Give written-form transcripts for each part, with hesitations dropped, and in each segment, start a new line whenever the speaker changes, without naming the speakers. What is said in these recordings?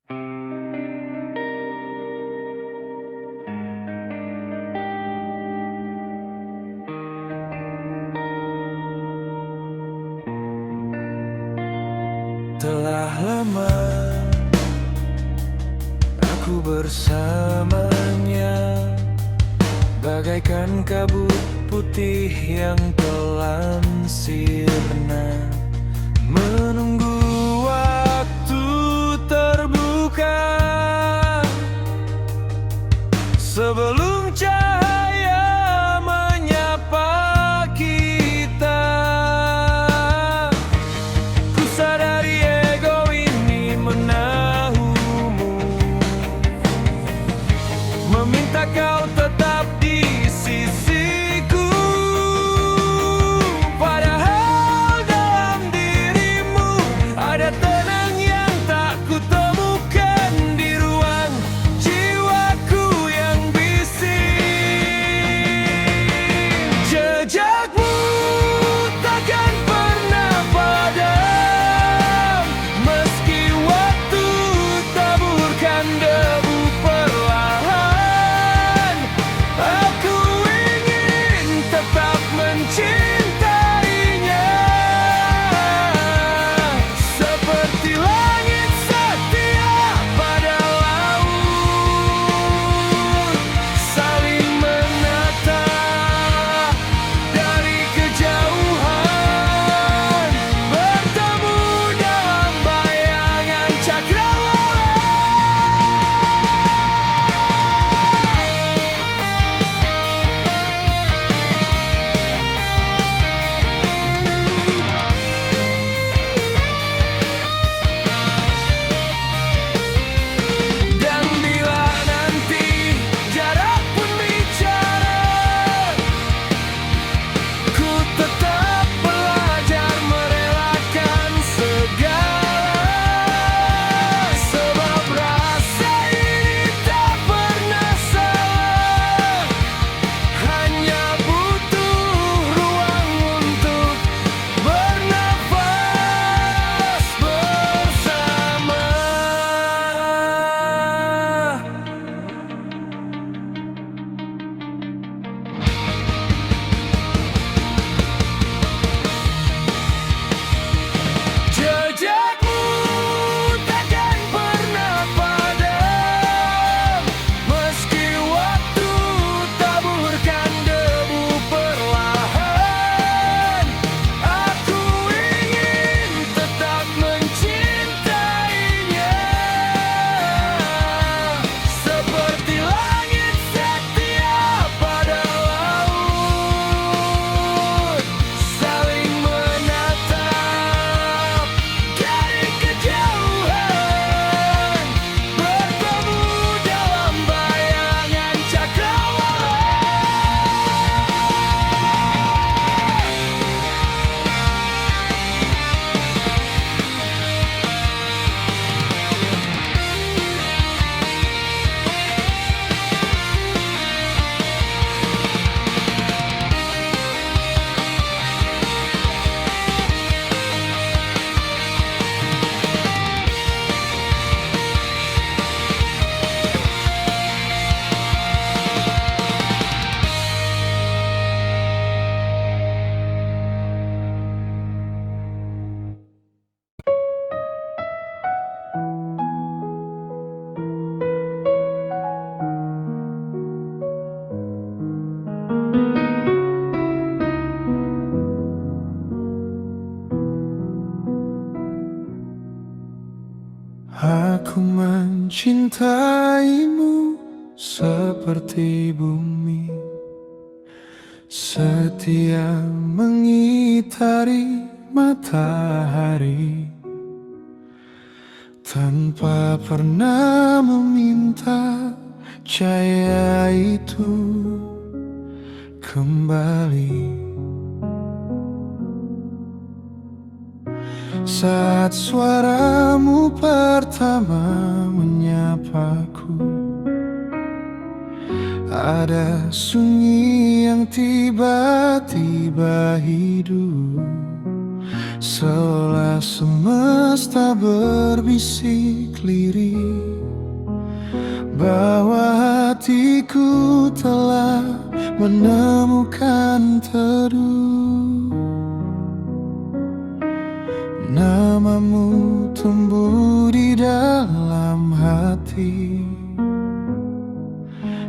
Telah lama aku bersamanya, bagaikan kabut putih yang telan sirna, menunggu waktu terbuka sebelum cahaya menyapa kita. Ku sadari ego ini menahumu, meminta kau tetap di sisiku, padahal dalam dirimu ada tenang yang tak kutemukan di ruang jiwaku yang bising. Jejakmu takkan pernah padam, meski waktu taburkan debu perlahan. Aku ingin tetap mencintainya, seperti langit setia pada laut, saling menatap dari kejauhan, bertemu dalam bayangan cakrawala. Dan bila nanti jarak pun bicara, ku tetap belajar merelakan segala, sebab rasa ini tak pernah salah, hanya butuh ruang untuk bernafas bersama. Jejakmu takkan pernah padam, meski waktu taburkan debu perlahan. Aku ingin tetap mencintainya, seperti langit setia pada laut, saling menatap dari kejauhan, bertemu dalam bayangan cakrawala. Aku mencintaimu seperti bumi, setia mengitari matahari, tanpa pernah meminta cahaya itu kembali. Saat suaramu pertama menyapaku, ada sunyi yang tiba-tiba hidup, seolah semesta berbisik lirih bahwa hatiku telah menemukan teduh. Namamu tumbuh di dalam hati,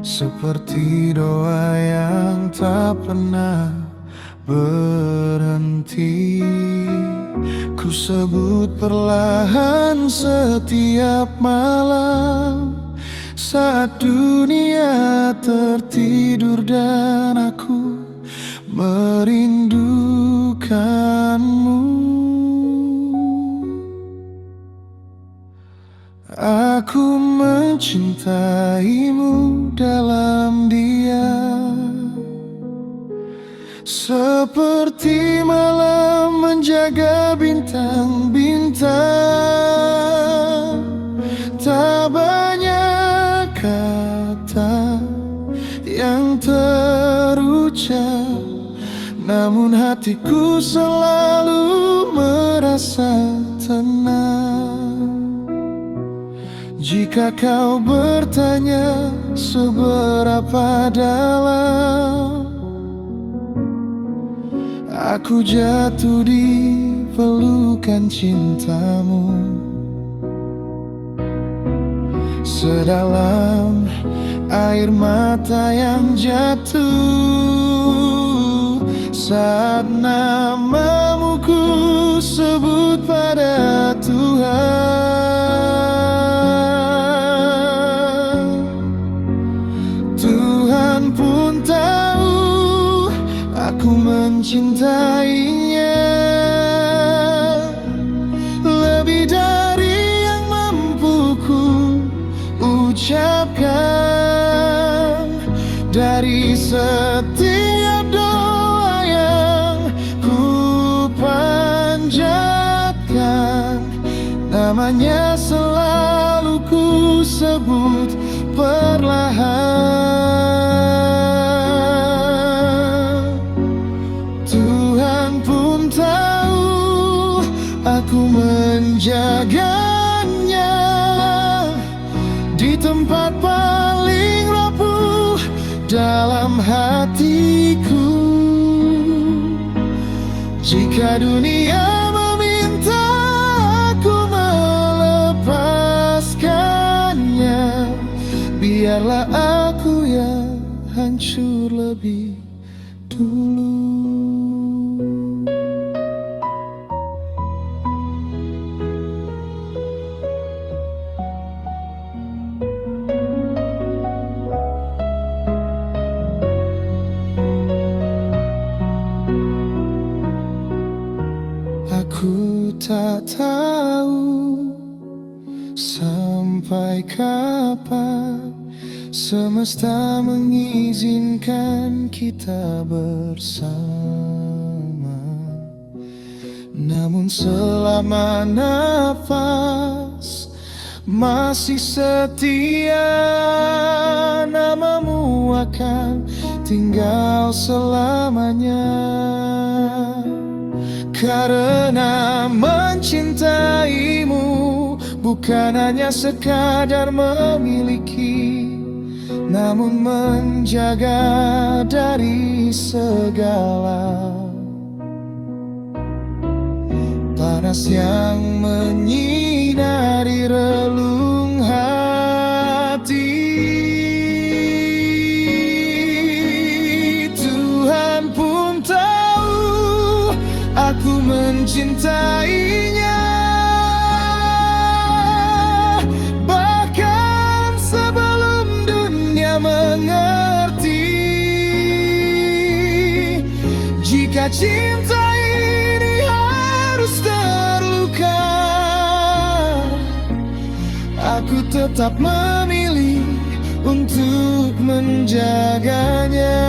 seperti doa yang tak pernah berhenti. Ku sebut perlahan setiap malam saat dunia tertidur dan aku merindukanmu. Aku mencintaimu dalam diam, seperti malam menjaga bintang-bintang. Tak banyak kata yang terucap, namun hatiku selalu merasa tenang. Jika kau bertanya seberapa dalam, aku jatuh di pelukan cintamu. Sedalam air mata yang jatuh saat namamu ku sebut pada Tuhan. Tuhan pun tahu aku mencintainya lebih dari yang mampu ku ucapkan. Dari setiap doa yang ku panjatkan, namanya selalu ku sebut perlahan. Tuhan pun tahu aku menjaganya di tempat paling rapuh dalam hatiku. Jika dunia meminta aku melepaskannya, biarlah aku yang hancur lebih dulu. Aku tak tahu sampai kapan semesta mengizinkan kita bersama. Namun selama nafas masih setia, namamu akan tinggal selamanya. Karena mencintaimu bukan hanya sekadar memiliki, namun menjaga dari segala panas yang menyinari relung hati. Tuhan pun tahu aku mencintainya, bahkan sebelum dunia mengerti. Jika cinta ini harus terluka, aku tetap memilih untuk menjaganya.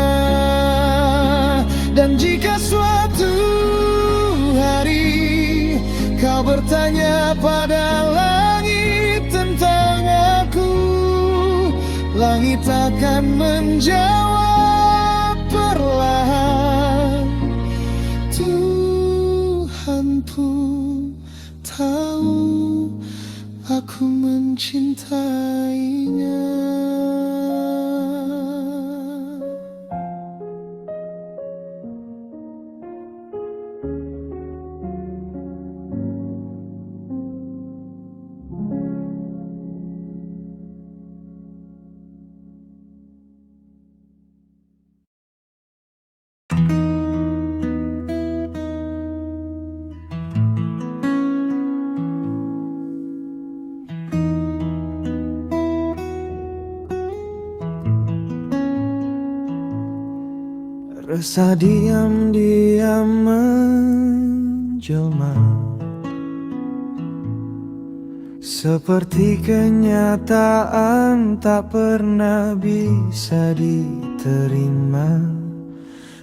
Dan jika suatu hari kau bertanya pada langit tentang aku, langit akan menjawab perlahan. Tuhan pun aku mencintainya. Rasa diam-diam menjelma, seperti kenyataan tak pernah bisa diterima.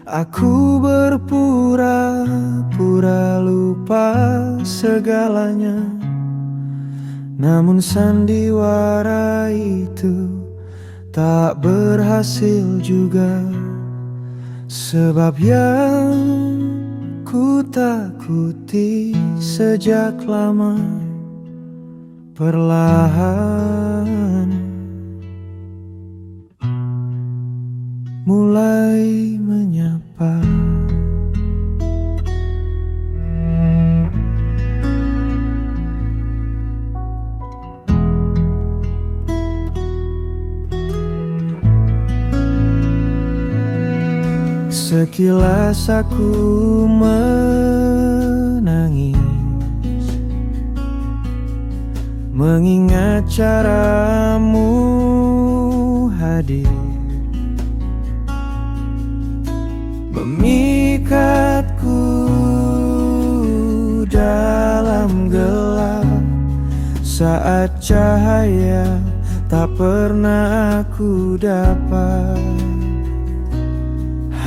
Aku berpura-pura lupa segalanya, namun sandiwara itu tak berhasil juga. Sebab yang ku takuti sejak lama perlahan mulai menyapa. Sekilas aku menangis, mengingat caramu hadir, memikatku dalam gelap saat cahaya tak pernah aku dapat.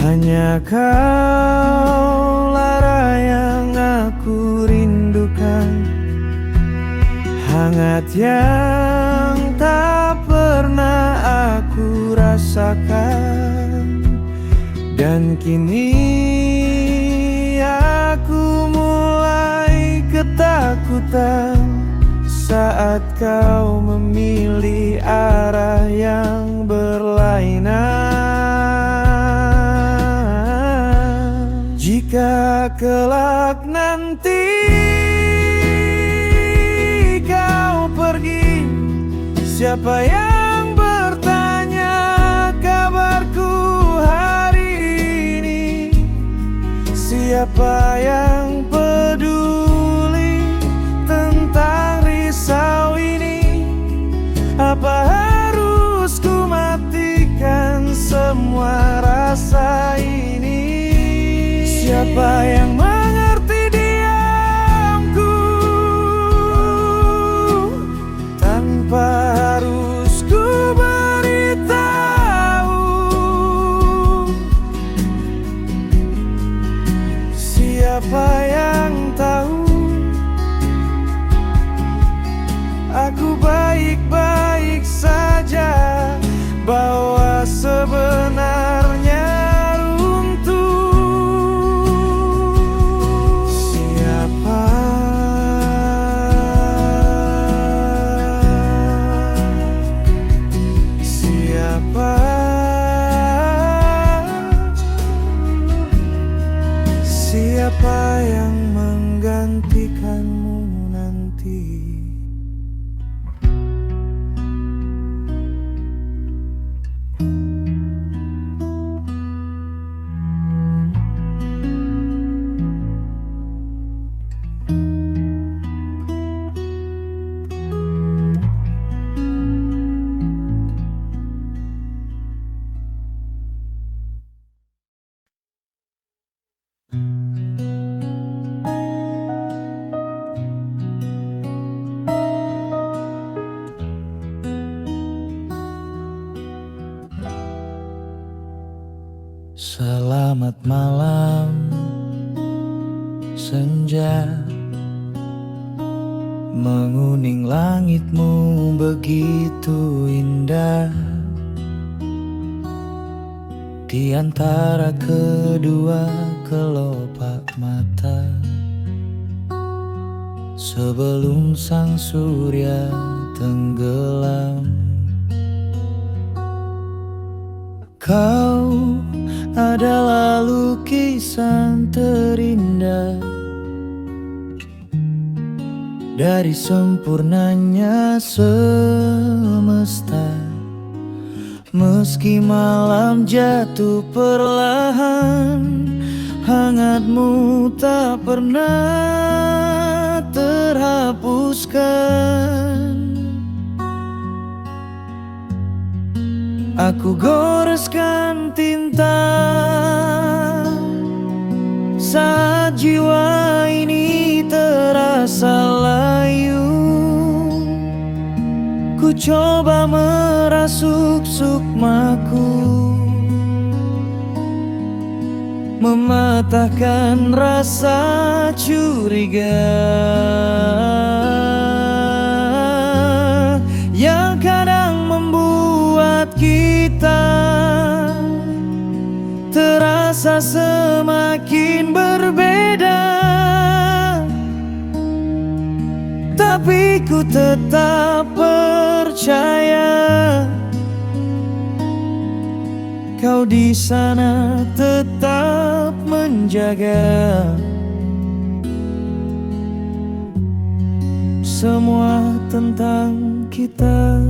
Hanya kaulah yang aku rindukan, hangat yang tak pernah aku rasakan. Dan kini aku mulai ketakutan saat kau memilih arah yang berlainan. Jika kelak nanti kau pergi, siapa yang bertanya kabarku hari ini? Siapa yang peduli tentang risau ini? Apa harus ku matikan semua rasa ini? Siapa yang mengerti diamku tanpa harus ku beritahu? Siapa yang tahu aku baik-baik saja, bahwa sebenarnya siapa yang menggantikanmu nanti? Selamat malam senja, menguning langitmu begitu indah. Di antara kedua kelopak mata, sebelum sang surya tenggelam. Kau adalah lukisan terindah dari sempurnanya semesta. Meski malam jatuh perlahan, hangatmu tak pernah terhapuskan. Aku goreskan tinta saat jiwa ini terasa layu. Ku coba merasuk sukmaku, mematahkan rasa curiga yang kadang membuat kita terasa semakin berbeda. Tapi ku tetap percaya kau di sana tetap menjaga semua tentang kita.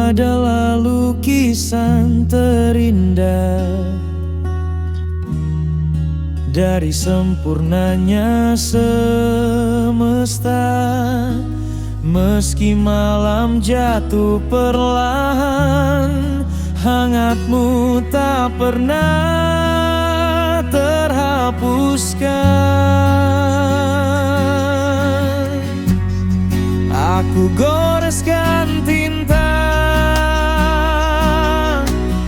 Adalah lukisan terindah dari sempurnanya semesta. Meski malam jatuh perlahan, hangatmu tak pernah terhapuskan. Aku goreskan tinta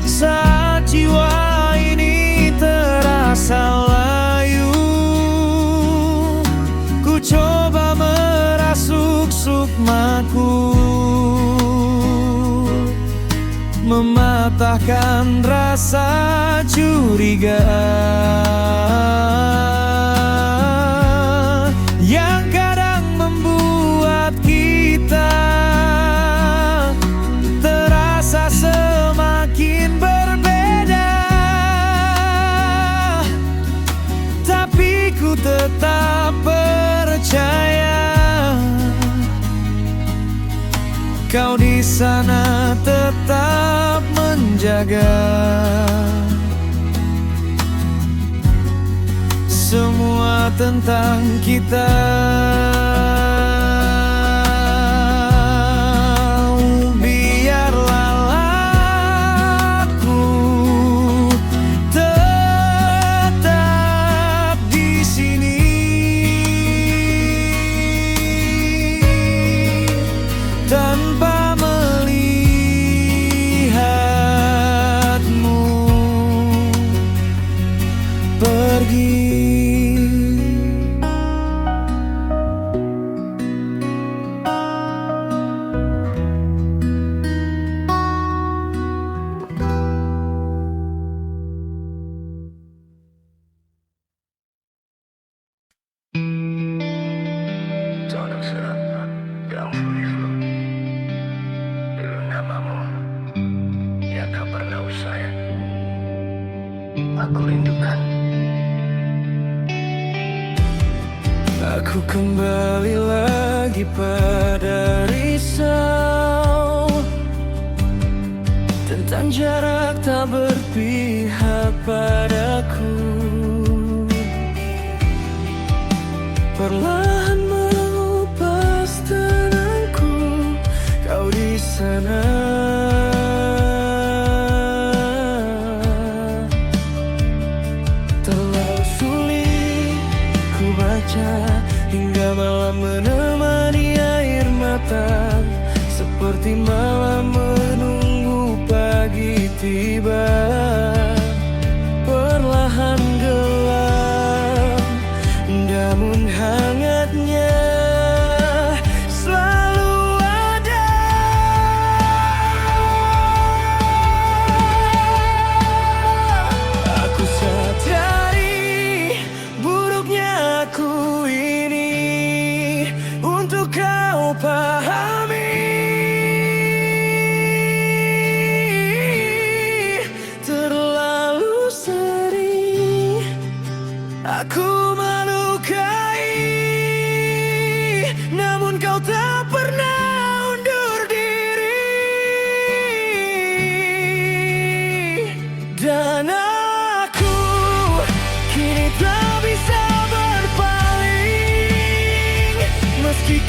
saat jiwa ini terasa layu. Ku coba merasuk sukmaku, mematahkan rasa curiga yang kadang membuat kita terasa semakin berbeda. Tapi ku tetap percaya kau di sana tetap menjaga semua tentang kita. Tanpa melihatmu pergi.
Yang tak pernah usai aku rindukan.
Aku kembali lagi pada risau tentang jarak tak berpihak padaku. Perlahan mengupas tenangku, kau di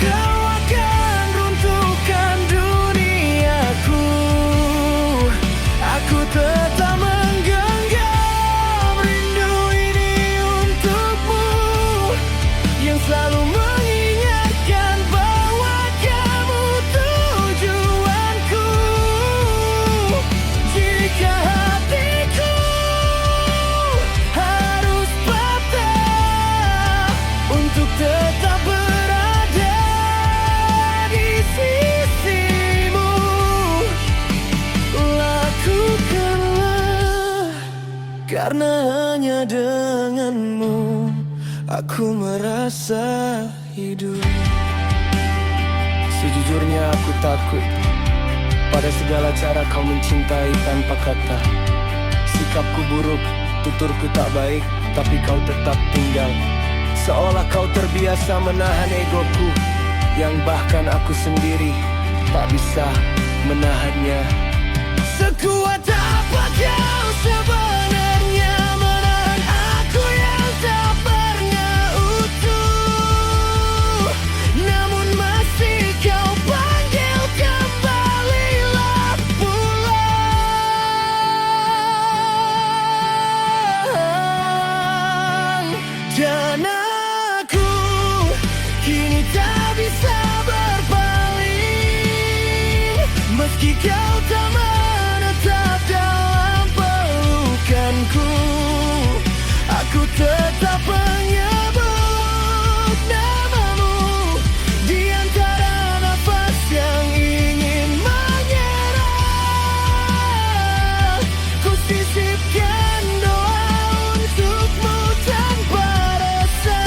kau akan runtuhkan duniaku. Aku tetap menggenggam rindu ini untukmu, yang selalu mengingatkan bahwa kamu tujuanku. Jika hatiku harus patah untuk tetap berada di sisimu, lakukanlah, karena hanya denganmu aku merasa hidup. Sejujurnya aku takut pada segala cara kau mencintai tanpa kata. Sikapku buruk, tuturku tak baik, tapi kau tetap tinggal. Seolah kau terbiasa menahan egoku, yang bahkan aku sendiri tak bisa menahannya. Sekuat apa kau sebenarnya menahan aku yang tak pernah utuh, namun masih kau panggil kembalilah pulang. Dan aku kini tak bisa berpaling, meski kau tak menetap dalam pelukanku. Aku tetap menyebut namamu di antara nafas yang ingin menyerah. Ku sisipkan doa untukmu tanpa rasa.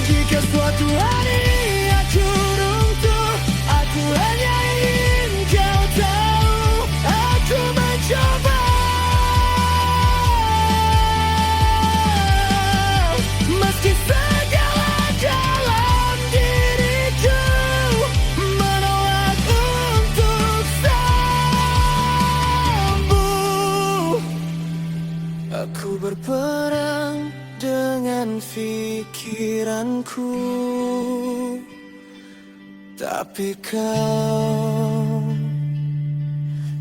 Jika suatu hari aku runtuh, aku hanya ingin kau tahu, aku mencoba. Meski segala dalam diriku menolak untuk sembuh, aku berperang dengan pikiranku, tapi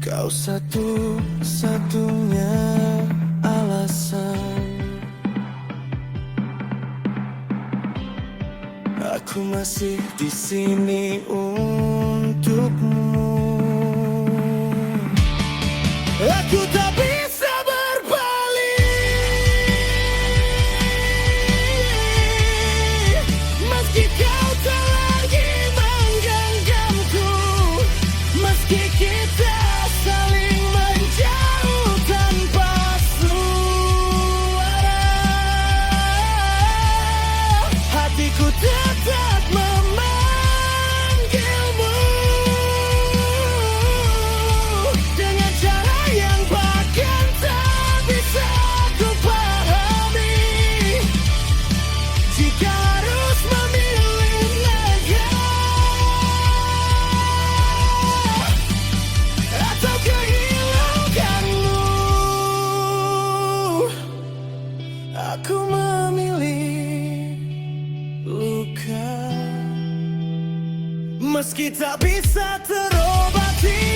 kau satu-satunya alasan. Aku masih di sini untukmu. Aku tak bisa berbalik, meski kau tak lagi menggenggamku, meski kita saling menjauh tanpa suara. Hatiku tetap memanggilmu dengan cara yang bahkan tak bisa ku pahami. Jika harus memilih negah atau kehilanganmu, aku memilih luka, meski tak bisa terobati.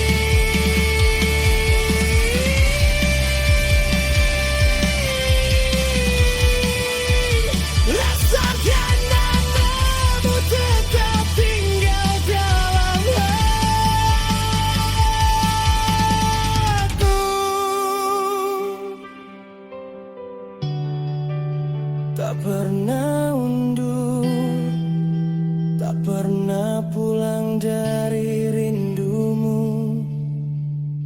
Rasakan namamu tetap tinggal dalam hatiku. Tak pernah undur, tak pernah pulang dari rindumu,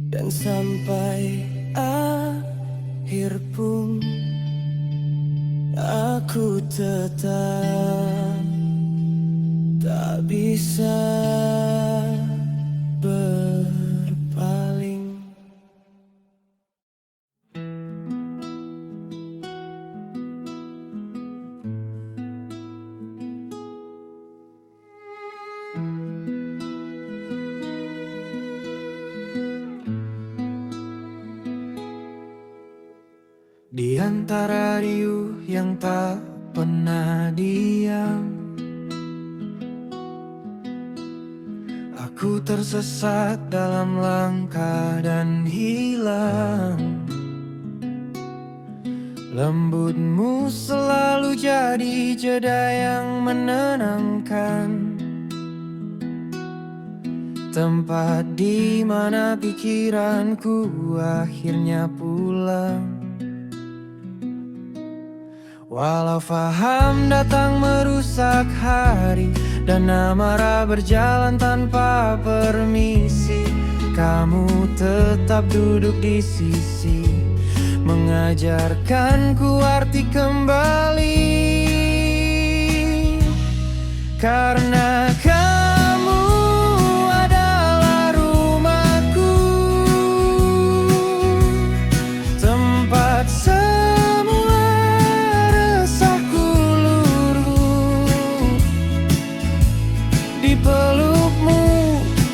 dan sampai akhir pun aku tetap tak bisa berpaling. Di antara riuh yang tak pernah diam, aku tersesat dalam langkah dan hilang. Lembutmu selalu jadi jeda yang menenangkan, tempat di mana pikiranku akhirnya pulang. Walau faham datang merusak hari dan amarah berjalan tanpa permisi, kamu tetap duduk di sisi, mengajarkanku arti kembali. Karena kamu adalah rumahku, tempat semua resahku luruh. Di pelukmu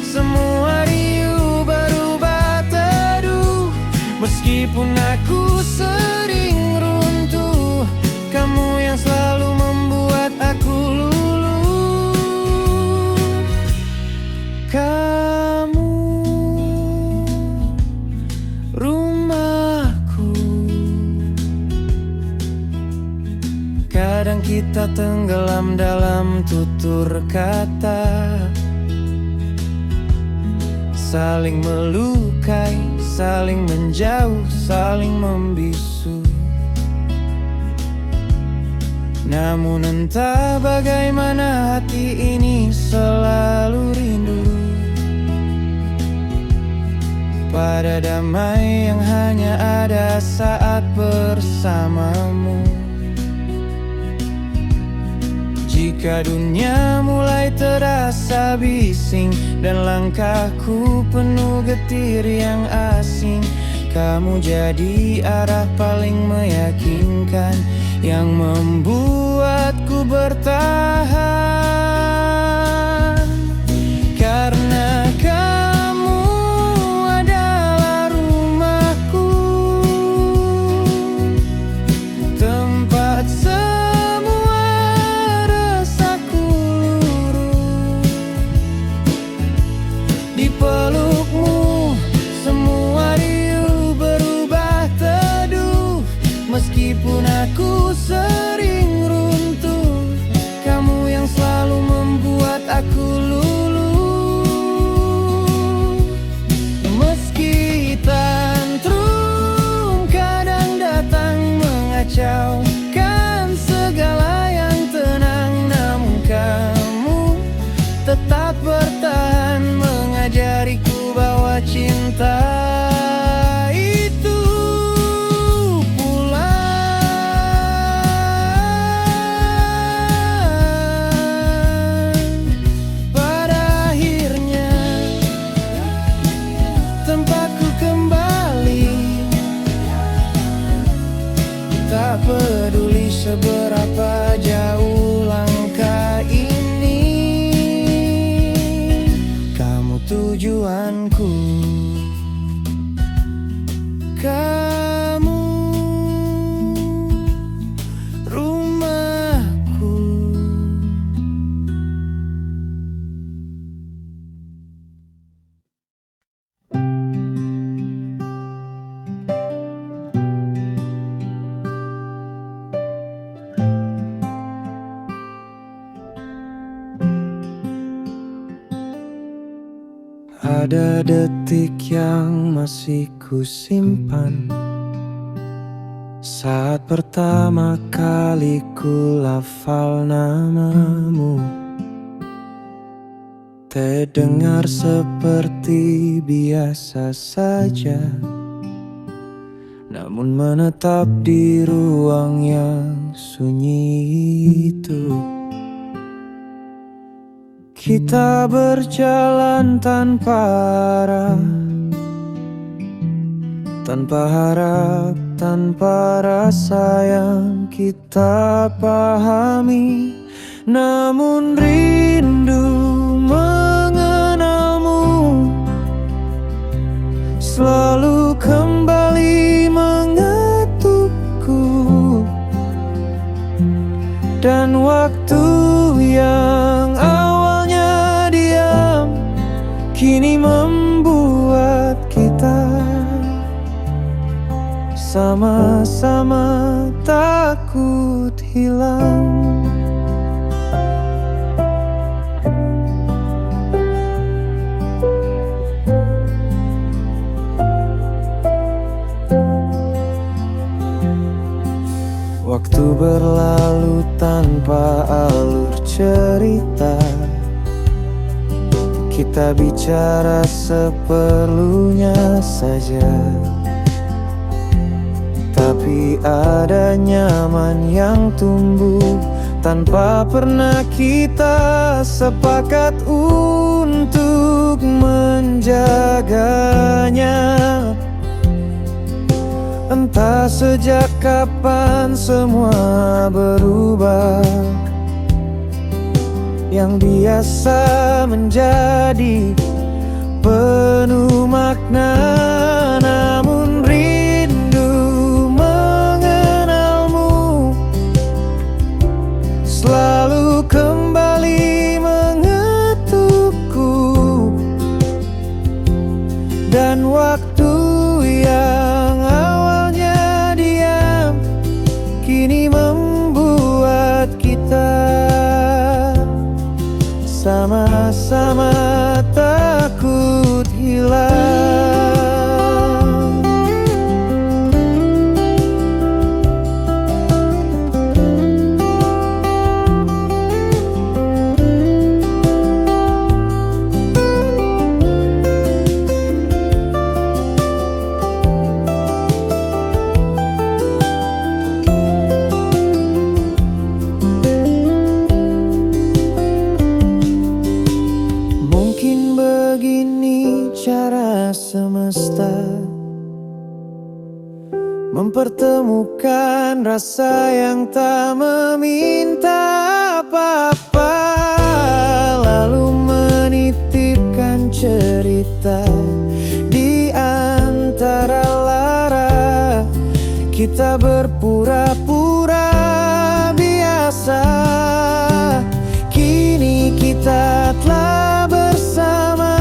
semua riuh berubah teduh. Meskipun aku sering runtuh, kamu yang selalu membuat aku luluh. Kamu rumahku. Kadang kita tenggelam dalam tutur kata, saling melukai, saling menjauh, saling membisu. Namun entah bagaimana hati ini selalu rindu pada damai yang hanya ada saat bersamamu. Jika dunia mulai terasa bising dan langkahku penuh getir yang asing, kamu jadi arah paling meyakinkan yang membuatku bertahan. Karena kamu adalah rumahku, tempat semua resahku luruh. Di pelukmu semua riuh berubah teduh. Meskipun aku sering runtuh, kamu yang selalu membuat aku luluh. Meski tantrum kadang datang mengacaukan segala yang tenang, namun kamu tetap bertahan mengajariku bahwa cinta itu pulang. Pada akhirnya tempatku kembali, tak peduli seberapa jauh langkah ini, kamu tujuanku. Kamu rumahku. Ada detik yang masih ku simpan, saat pertama kali ku lafal namamu. Terdengar seperti biasa saja, namun menetap di ruang yang sunyi itu. Kita berjalan tanpa arah, tanpa harap, tanpa rasa yang kita pahami. Namun rindu mengenalmu selalu kembali mengetuk sama-sama takut hilang. Waktu berlalu tanpa alur cerita, kita bicara seperlunya saja. Tapi ada nyaman yang tumbuh tanpa pernah kita sepakat untuk menjaganya. Entah sejak kapan semua berubah, yang biasa menjadi penuh makna. Namun rindu mengenalmu selalu kembali mengetukku, dan waktu yang awalnya diam kini membuat kita sama-sama takut hilang. Cara semesta mempertemukan rasa yang tak meminta apa-apa, lalu menitipkan cerita di antara lara. Kita berpura-pura biasa, kini kita telah bersama,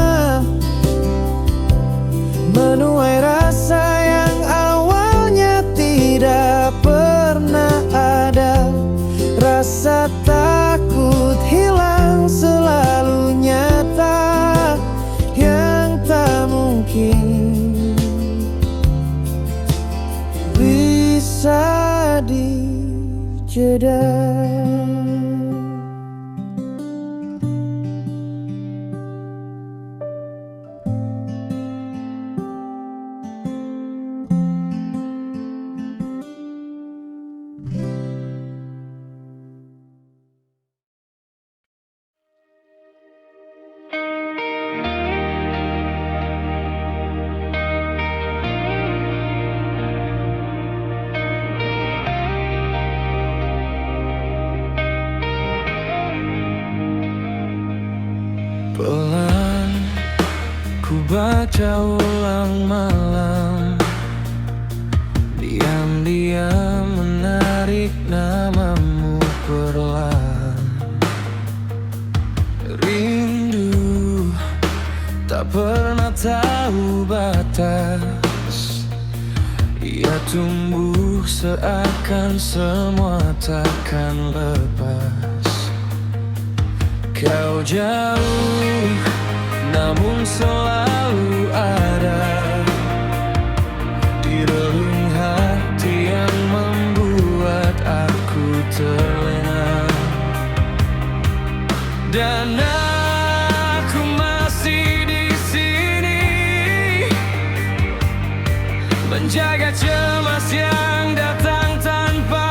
menuai rasa yang awalnya tidak pernah ada. Rasa takut hilang selalu nyata, yang tak mungkin bisa dijeda. Pelan ku baca ulang malam, diam-diam menarik namamu perlahan. Rindu tak pernah tahu batas, ia tumbuh seakan semua takkan lepas. Kau jauh, namun selalu ada di relung hati yang membuat aku terlena. Dan aku masih di sini, menjaga cemas yang datang tanpa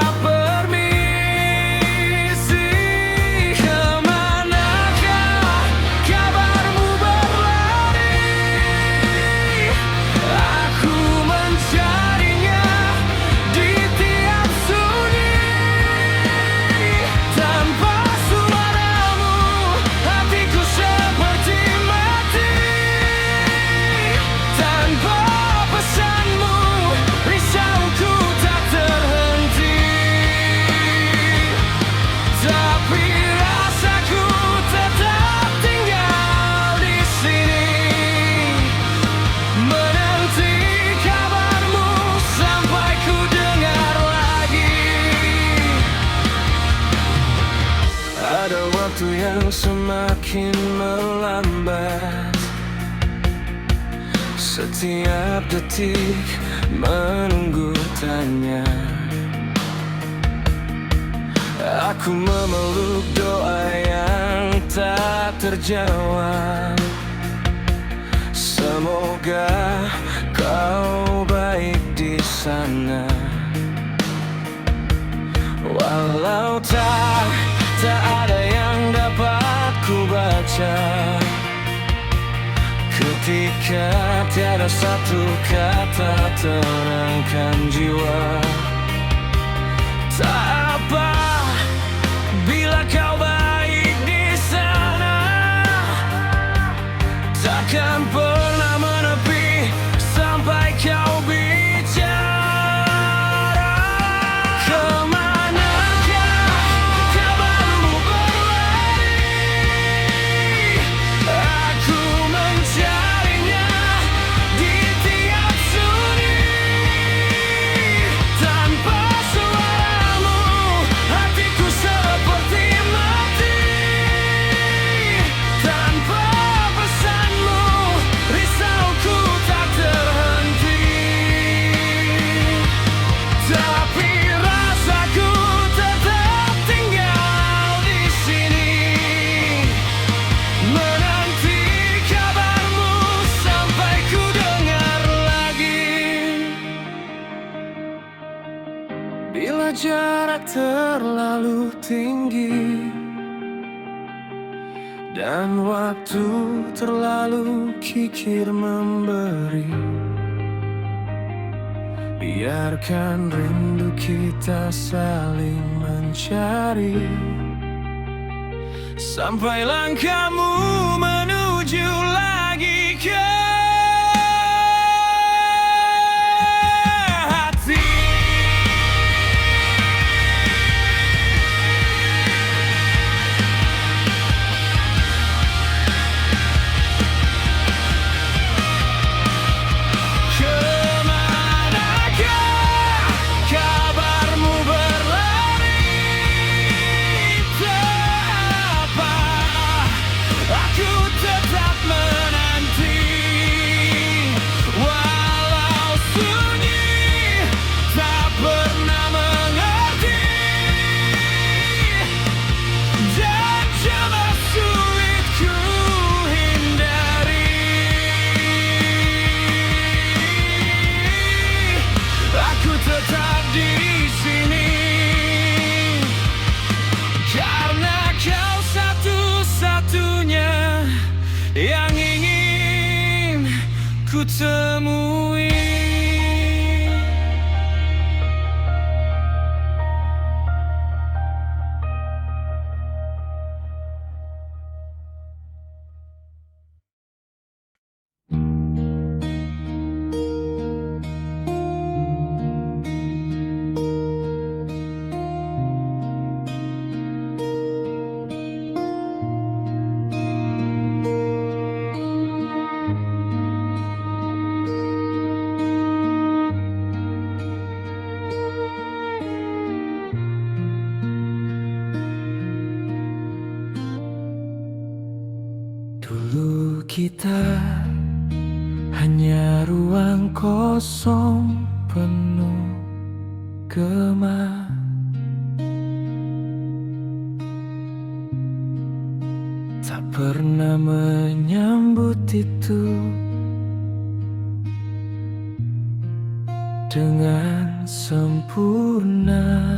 semakin melambat. Setiap detik menunggu tanya. Aku memeluk doa yang tak terjawab. Semoga kau baik di sana. Walau tak ada yang dapat ku baca, ketika tiada satu kata tenangkan jiwa. Tak apa bila kau baik di sana, takkan pernah menepi sampai kau bicara. Kemanakah kabarmu berlari? Aku mencarinya di tiap sunyi. Tanpa suaramu hatiku seperti mati. Tanpa pesanmu risauku tak terhenti. Tapi rasaku tetap tinggal di sini, menanti kabarmu sampai ku dengar lagi. Bila jarak terlalu tinggi dan waktu terlalu kikir memberi, biarkan rindu kita saling mencari sampai langkahmu menuju lagi ke hati. Kemanakah kabarmu berlari? Tak apa, aku tetap menanti. Walau sunyi tak pernah mengerti, dan coba sulit ku hindari. Aku tetap di sini karena kau satu-satunya yang ingin ku temui. Dulu kita hanya ruang kosong penuh gema. Tak pernah menyambut itu dengan sempurna.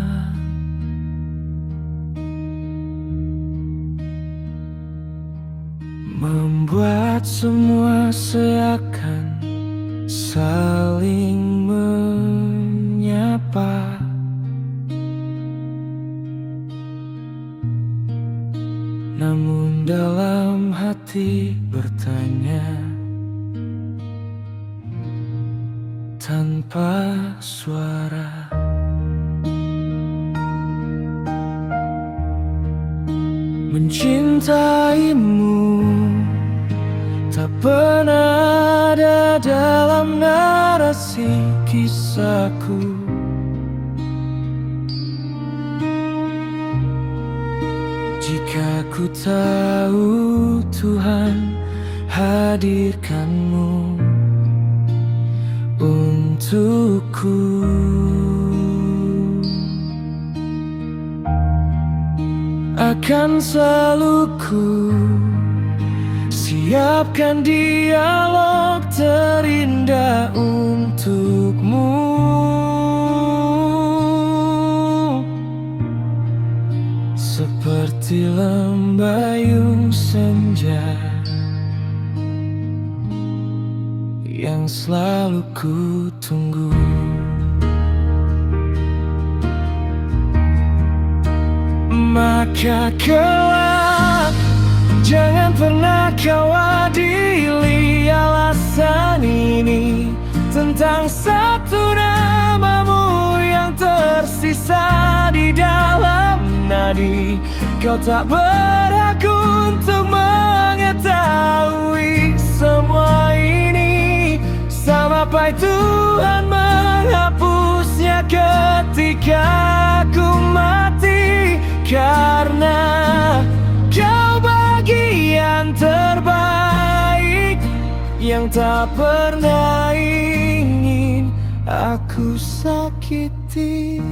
Membuat semua seakan saling menyapa. Namun dalam hati bertanya tanpa suara. Mencintaimu tak pernah ada dalam narasi kisahku. Jika ku tahu Tuhan hadirkanmu untukku, akan selalu ku siapkan dialog terindah untukmu. Seperti lembayung senja yang selalu ku tunggu. Maka kelak jangan pernah kau adili alasan ini tentang satu namamu yang tersisa di dalam nadi. Kau tak berhak untuk mengetahui semua ini sampai Tuhan menghapusnya ketika ku mati. Karena kau bagian terbaik yang tak pernah ingin aku sakiti.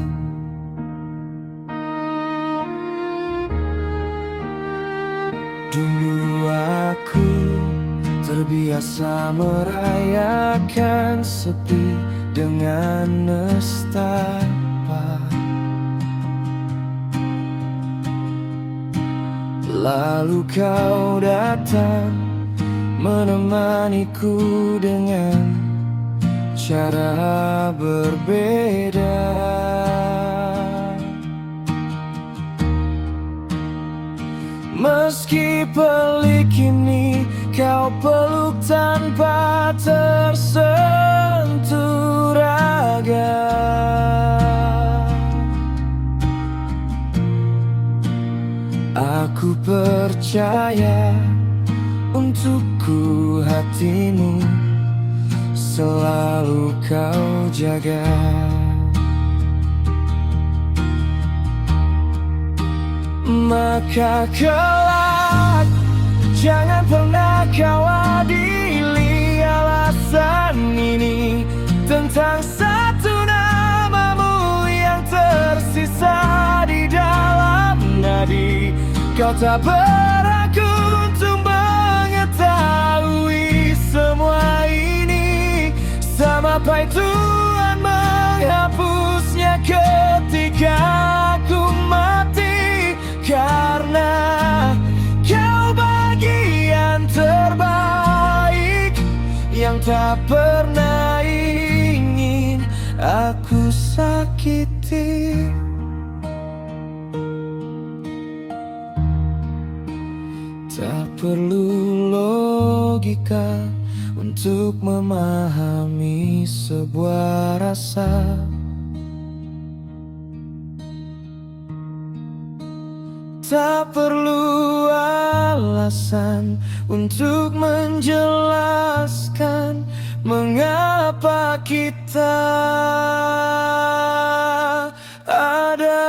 Dulu aku terbiasa merayakan sepi dengan nestapa, lalu kau datang menemaniku dengan cara berbeda. Meski pelik ini kau peluk tanpa tersentuh raga, aku percaya untukku hatimu selalu kau jaga. Maka kelak jangan pernah kau adili alasan ini tentang satu namamu yang tersisa di dalam nadi. Kau tak berhak untuk mengetahui semua ini sampai Tuhan menghapusnya ketika ku mati. Karena kau bagian terbaik yang tak pernah ingin aku sakiti. Tak perlu logika untuk memahami sebuah rasa. Tak perlu alasan untuk menjelaskan mengapa kita ada.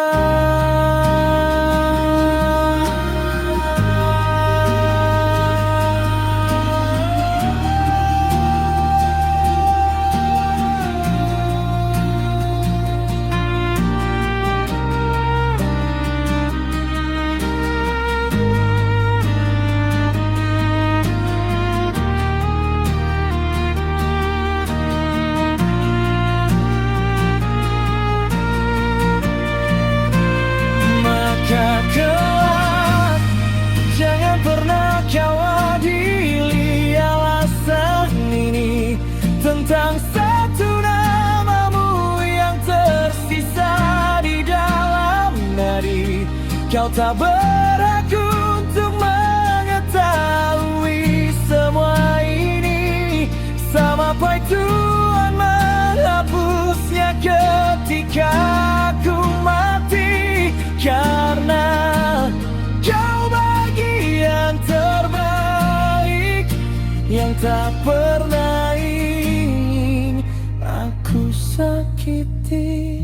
Kelak jangan pernah kau adili alasan ini tentang satu namamu yang tersisa di dalam nadi. Kau tak berhak untuk mengetahui semua ini sampai Tuhan menghapusnya ketika ku mati. Karena kau bagian terbaik yang tak pernah ingin aku sakiti.